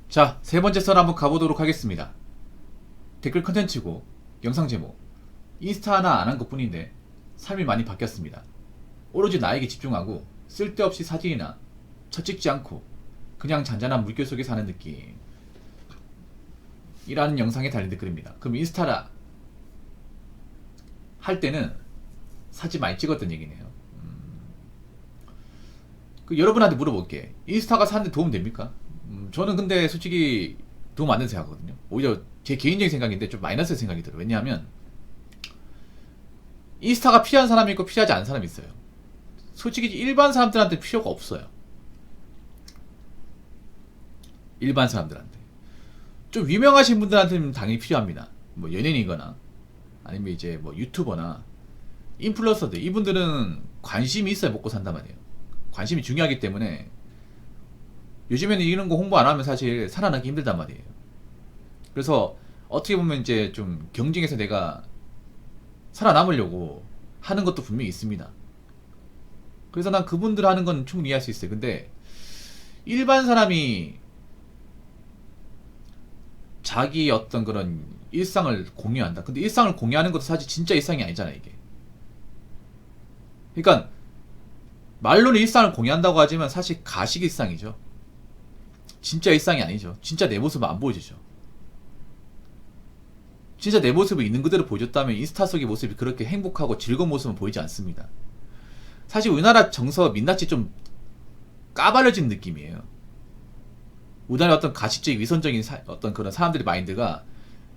자, 세 번째 썰 한번 가보도록 하겠습니다. 댓글 컨텐츠고 영상 제목 인스타 하나 안 한 것뿐인데 삶이 많이 바뀌었습니다. 오로지 나에게 집중하고 쓸데없이 사진이나 쳐 찍지 않고 그냥 잔잔한 물결 속에 사는 느낌 이라는 영상에 달린 댓글입니다. 그럼 인스타라 할 때는 사진 많이 찍었던 얘기네요. 여러분한테 물어볼게. 인스타가 사는데 도움 됩니까? 저는 근데 솔직히 도움 안 되는 생각하거든요. 오히려 제 개인적인 생각인데 좀 마이너스의 생각이 들어요. 왜냐하면 인스타가 필요한 사람이 있고 필요하지 않은 사람이 있어요. 솔직히 일반 사람들한테 필요가 없어요. 일반 사람들한테. 좀 유명하신 분들한테는 당연히 필요합니다. 뭐 연예인이거나 아니면 이제 뭐 유튜버나 인플루언서들, 이분들은 관심이 있어야 먹고 산단 말이에요. 관심이 중요하기 때문에 요즘에는 이런 거 홍보 안 하면 사실 살아나기 힘들단 말이에요. 그래서 어떻게 보면 이제 좀 경쟁에서 내가 살아남으려고 하는 것도 분명히 있습니다. 그래서 난 그분들 하는 건 충분히 이해할 수 있어요. 근데 일반 사람이 자기 어떤 그런 일상을 공유한다. 근데 일상을 공유하는 것도 사실 진짜 일상이 아니잖아, 이게. 그러니까 말로는 일상을 공유한다고 하지만 사실 가식 일상이죠. 진짜 일상이 아니죠. 진짜 내 모습은 안 보여주죠. 진짜 내 모습을 있는 그대로 보여줬다면 인스타 속의 모습이 그렇게 행복하고 즐거운 모습은 보이지 않습니다. 사실 우리나라 정서 민낯이 좀 까발려진 느낌이에요. 우리나라의 어떤 가식적인 위선적인 어떤 그런 사람들의 마인드가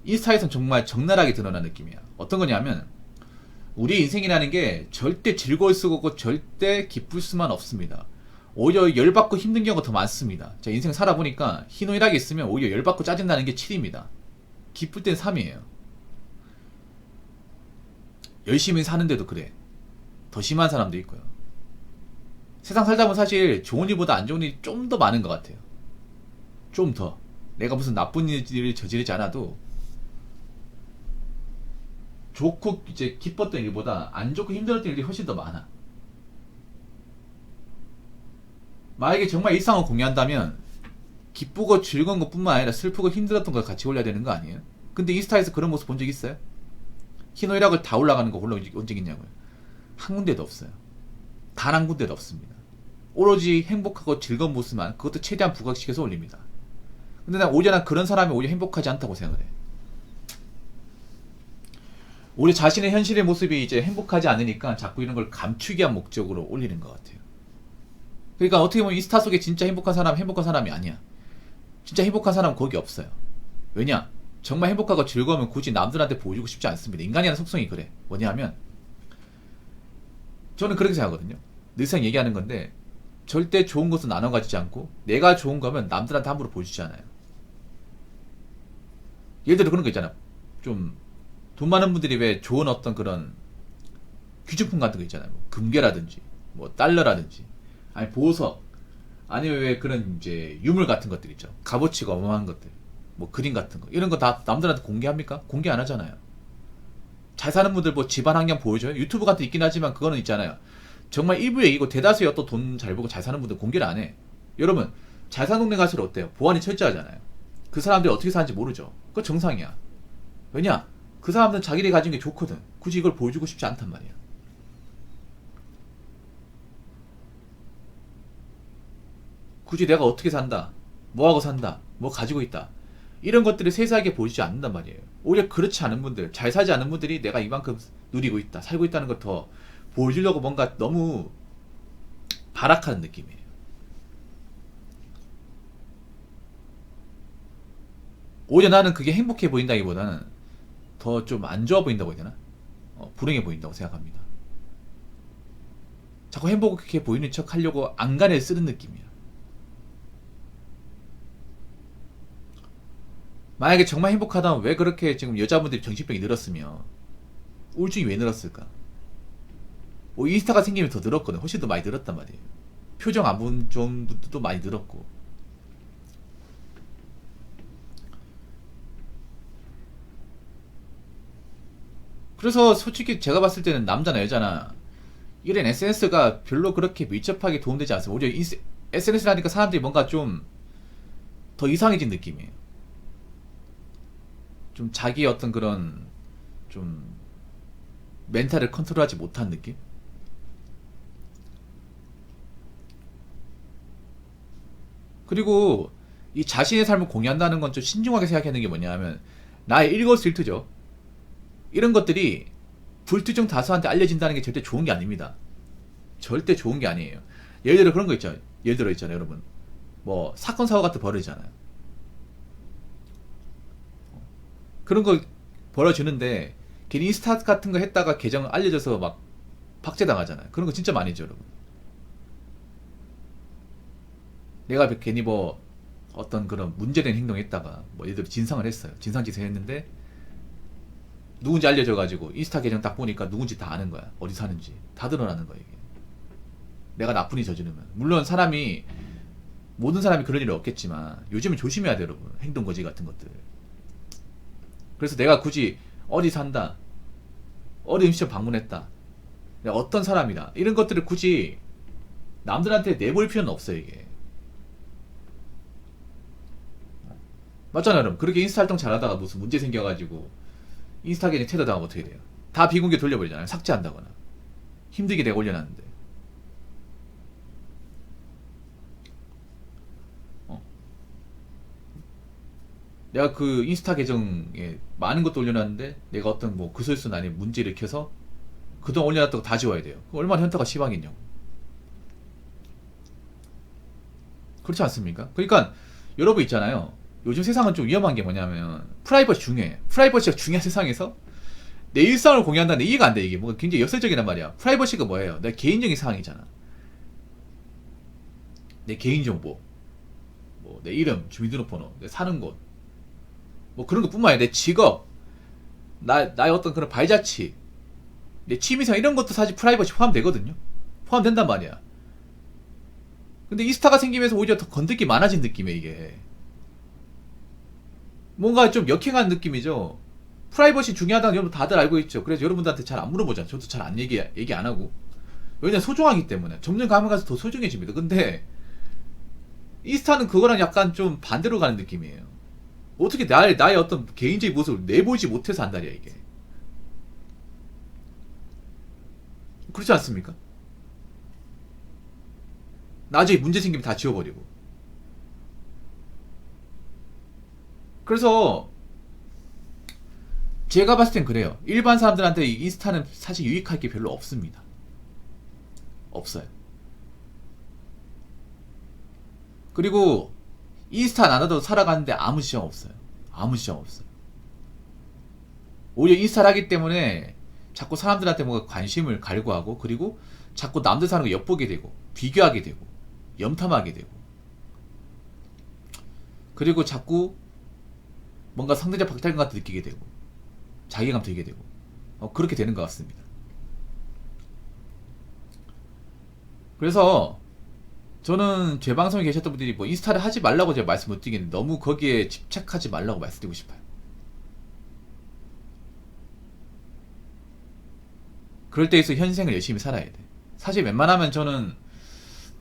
인스타에선 정말 적나라하게 드러난 느낌이야. 어떤 거냐면 우리 인생이라는 게 절대 즐거울 수가 없고 절대 기쁠 수만 없습니다. 오히려 열받고 힘든 경우가 더 많습니다. 제가 인생 살아보니까 희노애락이 있으면 오히려 열받고 짜증나는 게 7입니다. 기쁠 땐 3이에요. 열심히 사는데도 그래. 더 심한 사람도 있고요. 세상 살다 보면 사실 좋은 일보다 안 좋은 일이 좀 더 많은 것 같아요. 좀 더. 내가 무슨 나쁜 일을 저지르지 않아도 좋고 이제 기뻤던 일보다 안 좋고 힘들었던 일이 훨씬 더 많아. 만약에 정말 일상을 공유한다면 기쁘고 즐거운 것뿐만 아니라 슬프고 힘들었던 걸 같이 올려야 되는 거 아니에요? 근데 인스타에서 그런 모습 본 적 있어요? 희노애락을 다 올라가는 거 올라온 적 있냐고요? 한 군데도 없어요. 단 한 군데도 없습니다. 오로지 행복하고 즐거운 모습만, 그것도 최대한 부각시켜서 올립니다. 근데 난 오히려 그런 사람이 오히려 행복하지 않다고 생각을 해. 오히려 자신의 현실의 모습이 이제 행복하지 않으니까 자꾸 이런 걸 감추기 위한 목적으로 올리는 것 같아요. 그러니까 어떻게 보면 인스타 속에 진짜 행복한 사람이 아니야. 진짜 행복한 사람은 거기 없어요. 왜냐? 정말 행복하고 즐거우면 굳이 남들한테 보여주고 싶지 않습니다. 인간이라는 속성이 그래. 뭐냐면 저는 그렇게 생각하거든요. 늘상 얘기하는 건데 절대 좋은 것은 나눠 가지지 않고 내가 좋은 거면 남들한테 함부로 보여주지 않아요. 예를 들어 그런 거 있잖아. 좀 돈 많은 분들이 왜 좋은 어떤 그런 귀중품 같은 거 있잖아요. 뭐 금괴라든지 뭐 달러라든지 아니 보석 아니면 왜 그런 이제 유물 같은 것들 있죠. 값어치가 어마어마한 것들 뭐 그림 같은 거 이런 거 다 남들한테 공개합니까? 공개 안 하잖아요. 잘 사는 분들 뭐 집안 환경 보여줘요? 유튜브 같은 데 있긴 하지만 그거는 있잖아요. 정말 일부 얘기고 대다수의 어떤 돈 잘 벌고 잘 사는 분들 공개를 안 해. 여러분 잘 사는 동네 갈수록 어때요? 보안이 철저하잖아요. 그 사람들이 어떻게 사는지 모르죠. 그거 정상이야. 왜냐? 그 사람들은 자기들이 가진 게 좋거든. 굳이 이걸 보여주고 싶지 않단 말이야. 굳이 내가 어떻게 산다, 뭐하고 산다, 뭐 가지고 있다 이런 것들을 세세하게 보여주지 않는단 말이에요. 오히려 그렇지 않은 분들, 잘 살지 않은 분들이 내가 이만큼 누리고 있다, 살고 있다는 걸 더 보여주려고 뭔가 너무 발악하는 느낌이에요. 오히려 나는 그게 행복해 보인다기보다는 더 좀 안 좋아 보인다고 해야 되나? 불행해 보인다고 생각합니다. 자꾸 행복해 보이는 척 하려고 안간을 쓰는 느낌이야. 만약에 정말 행복하다면 왜 그렇게 지금 여자분들이 정신병이 늘었으며 우울증이 왜 늘었을까? 인스타가 생기면 더 늘었거든. 훨씬 더 많이 늘었단 말이에요. 표정 안 좋은 분들도 많이 늘었고. 그래서 솔직히 제가 봤을 때는 남자나 여자나 이런 SNS가 별로 그렇게 밀접하게 도움되지 않습니다. 오히려 SNS를 하니까 사람들이 뭔가 좀 더 이상해진 느낌이에요. 좀 자기의 어떤 그런 좀 멘탈을 컨트롤하지 못한 느낌? 그리고 이 자신의 삶을 공유한다는 건 좀 신중하게 생각하는 게 뭐냐 하면 나의 일거수일투죠. 이런 것들이 불특정 다수한테 알려진다는 게 절대 좋은 게 아닙니다. 절대 좋은 게 아니에요. 예를 들어 그런 거 있죠. 예를 들어 있잖아요, 여러분. 뭐 사건 사고 같은 거 벌어지잖아요. 그런 거 벌어지는데 괜히 인스타 같은 거 했다가 계정 알려져서 막 박제당하잖아요. 그런 거 진짜 많이 있죠, 여러분. 내가 괜히 뭐 어떤 그런 문제된 행동을 했다가 뭐 예를 들어 진상을 했어요. 진상짓을 했는데 누군지 알려져가지고 인스타 계정 딱 보니까 누군지 다 아는 거야. 어디 사는지 다 드러나는 거야, 이게. 내가 나쁜 일 저지르면. 물론 모든 사람이 그런 일이 없겠지만 요즘은 조심해야 돼요, 여러분. 행동거지 같은 것들. 그래서 내가 굳이 어디 산다, 어디 음식점 방문했다, 내가 어떤 사람이다, 이런 것들을 굳이 남들한테 내볼 필요는 없어요, 이게. 맞잖아요, 여러분. 그렇게 인스타 활동 잘하다가 무슨 문제 생겨가지고 인스타 계정 퇴도당하면 어떻게 돼요? 다 비공개 돌려버리잖아요. 삭제한다거나. 힘들게 내가 올려놨는데. 내가 그 인스타 계정에 많은 것도 올려놨는데 내가 어떤 뭐 구설수 아닌 문제 일으켜서 그동안 올려놨던 거 다 지워야 돼요. 얼마나 현타가 시방이냐고. 그렇지 않습니까? 그러니까 여러분 있잖아요. 요즘 세상은 좀 위험한 게 뭐냐면 프라이버시 중요해. 프라이버시가 중요한 세상에서 내 일상을 공유한다는 이해가 안 돼. 이게 뭔가 굉장히 역설적이란 말이야. 프라이버시가 뭐예요? 내 개인적인 사항이잖아. 내 개인정보, 뭐 내 이름, 주민등록번호, 내 사는 곳, 뭐 그런 것뿐만 아니라 내 직업, 나의 어떤 그런 발자취, 내 취미생 이런 것도 사실 프라이버시 포함되거든요. 포함된단 말이야. 근데 인스타가 생기면서 오히려 더 건들기 많아진 느낌이에요, 이게. 뭔가 좀 역행한 느낌이죠. 프라이버시 중요하다는 여러분 다들 알고 있죠. 그래서 여러분들한테 잘 안 물어보잖아요. 저도 잘 안 얘기 안 하고. 왜냐면 소중하기 때문에. 점점 가면 가서 더 소중해집니다. 근데 인스타는 그거랑 약간 좀 반대로 가는 느낌이에요. 어떻게 나의 어떤 개인적인 모습을 내보지 못해서 한다냐, 이게. 그렇지 않습니까? 나중에 문제 생기면 다 지워버리고. 그래서 제가 봤을 땐 그래요. 일반 사람들한테 이 인스타는 사실 유익할 게 별로 없습니다. 없어요. 그리고 인스타 안 하도 살아가는데 아무 지장 없어요. 아무 지장 없어요. 오히려 인스타를 하기 때문에 자꾸 사람들한테 뭔가 관심을 갈구하고, 그리고 자꾸 남들 사는 거 엿보게 되고, 비교하게 되고, 염탐하게 되고, 그리고 자꾸 뭔가 상대적 박탈감 같은 느끼게 되고, 자괴감 들게 되고, 그렇게 되는 것 같습니다. 그래서 저는 제 방송에 계셨던 분들이 뭐 인스타를 하지 말라고 제가 말씀 못 드리겠는데 너무 거기에 집착하지 말라고 말씀드리고 싶어요. 그럴 때에서 현생을 열심히 살아야 돼. 사실 웬만하면 저는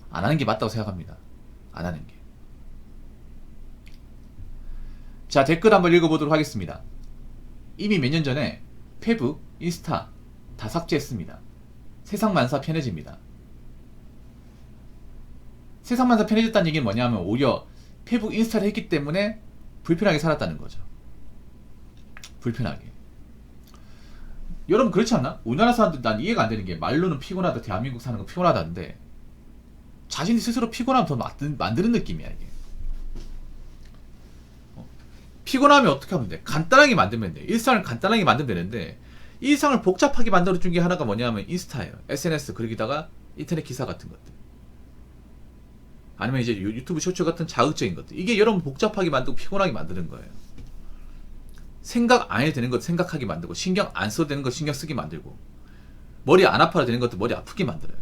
안 하는 게 맞다고 생각합니다. 안 하는 게. 자, 댓글 한번 읽어보도록 하겠습니다. 이미 몇 년 전에 페북, 인스타 다 삭제했습니다. 세상만사 편해집니다. 세상만사 편해졌다는 얘기는 뭐냐면 오히려 페북, 인스타를 했기 때문에 불편하게 살았다는 거죠. 불편하게. 여러분 그렇지 않나? 우리나라 사람들 난 이해가 안 되는 게 말로는 피곤하다, 대한민국 사는 거 피곤하다는데 자신이 스스로 피곤하면 더 만드는 느낌이야, 이게. 피곤하면 어떻게 하면 돼? 간단하게 만들면 돼. 일상을 간단하게 만들면 되는데 일상을 복잡하게 만들어준 게 하나가 뭐냐면 인스타예요. SNS, 그러기다가 인터넷 기사 같은 것들, 아니면 이제 유튜브 쇼츠 같은 자극적인 것들. 이게 여러분 복잡하게 만들고 피곤하게 만드는 거예요. 생각 안 해도 되는 것 생각하게 만들고, 신경 안 써도 되는 것 신경 쓰게 만들고, 머리 안 아파도 되는 것도 머리 아프게 만들어요.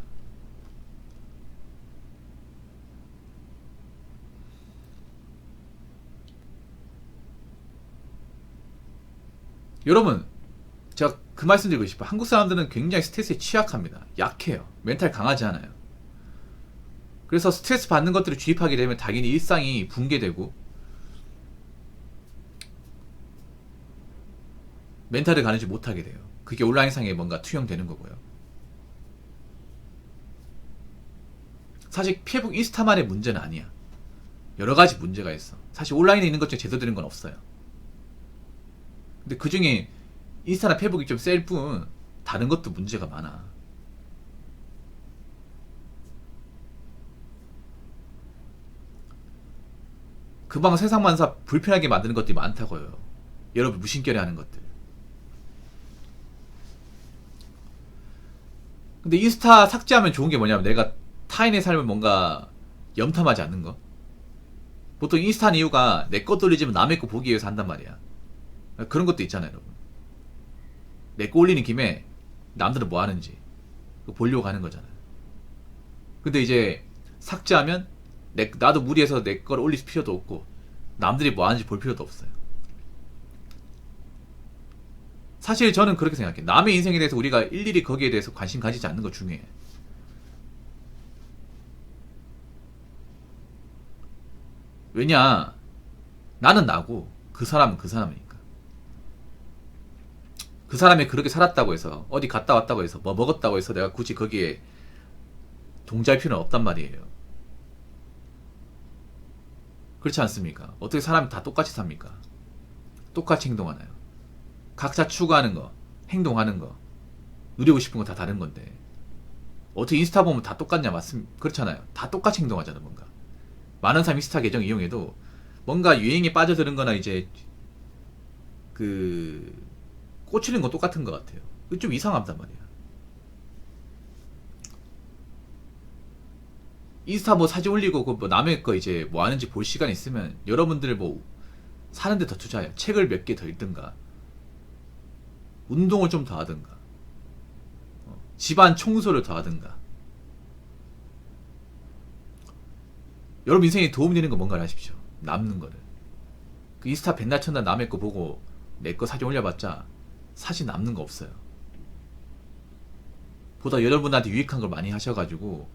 여러분 제가 그 말씀 드리고 싶어요. 한국 사람들은 굉장히 스트레스에 취약합니다. 약해요. 멘탈 강하지 않아요. 그래서 스트레스 받는 것들을 주입하게 되면 당연히 일상이 붕괴되고 멘탈을 가누지 못하게 돼요. 그게 온라인상에 뭔가 투영되는 거고요. 사실 페이북 인스타만의 문제는 아니야. 여러 가지 문제가 있어. 사실 온라인에 있는 것 중에 제대로 되는 건 없어요. 근데 그 중에 인스타나 페이북이 좀 셀 뿐 다른 것도 문제가 많아. 금방 세상만사 불편하게 만드는 것들이 많다고요. 여러분 무심결에 하는 것들. 근데 인스타 삭제하면 좋은 게 뭐냐면 내가 타인의 삶을 뭔가 염탐하지 않는 거. 보통 인스타는 이유가 내 거 돌리지만 남의 거 보기 위해서 한단 말이야. 그런 것도 있잖아요, 여러분. 내 거 올리는 김에 남들은 뭐 하는지 보려고 하는 거잖아요. 근데 이제 삭제하면 나도 무리해서 내 걸 올릴 필요도 없고 남들이 뭐 하는지 볼 필요도 없어요. 사실 저는 그렇게 생각해요. 남의 인생에 대해서 우리가 일일이 거기에 대해서 관심 가지지 않는 거 중요해. 왜냐, 나는 나고 그 사람은 그 사람이니까. 그 사람이 그렇게 살았다고 해서 어디 갔다 왔다고 해서 뭐 먹었다고 해서 내가 굳이 거기에 동조할 필요는 없단 말이에요. 그렇지 않습니까? 어떻게 사람이 다 똑같이 삽니까? 똑같이 행동하나요? 각자 추구하는 거, 행동하는 거, 누리고 싶은 거 다 다른 건데 어떻게 인스타 보면 다 똑같냐? 그렇잖아요. 다 똑같이 행동하잖아. 뭔가 많은 사람 인스타 계정 이용해도 뭔가 유행에 빠져드는 거나 이제 그 꽂히는 건 똑같은 것 같아요. 좀 이상하단 말이야. 인스타 뭐 사진 올리고 뭐 남의 거 이제 뭐 하는지 볼 시간 있으면 여러분들 뭐 사는데 더 투자해요. 책을 몇 개 더 읽든가 운동을 좀 더 하든가 집안 청소를 더 하든가. 여러분 인생에 도움 되는 거 뭔가를 하십시오. 남는 거를. 그 인스타 백날 천날 남의 거 보고 내 거 사진 올려봤자 사실 남는 거 없어요. 보다 여러분한테 유익한 걸 많이 하셔가지고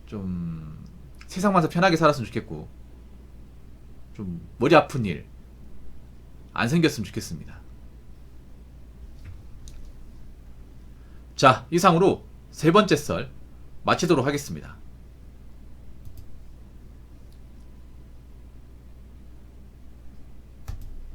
좀 세상만서 편하게 살았으면 좋겠고 좀 머리 아픈 일 안 생겼으면 좋겠습니다. 자, 이상으로 세 번째 썰 마치도록 하겠습니다.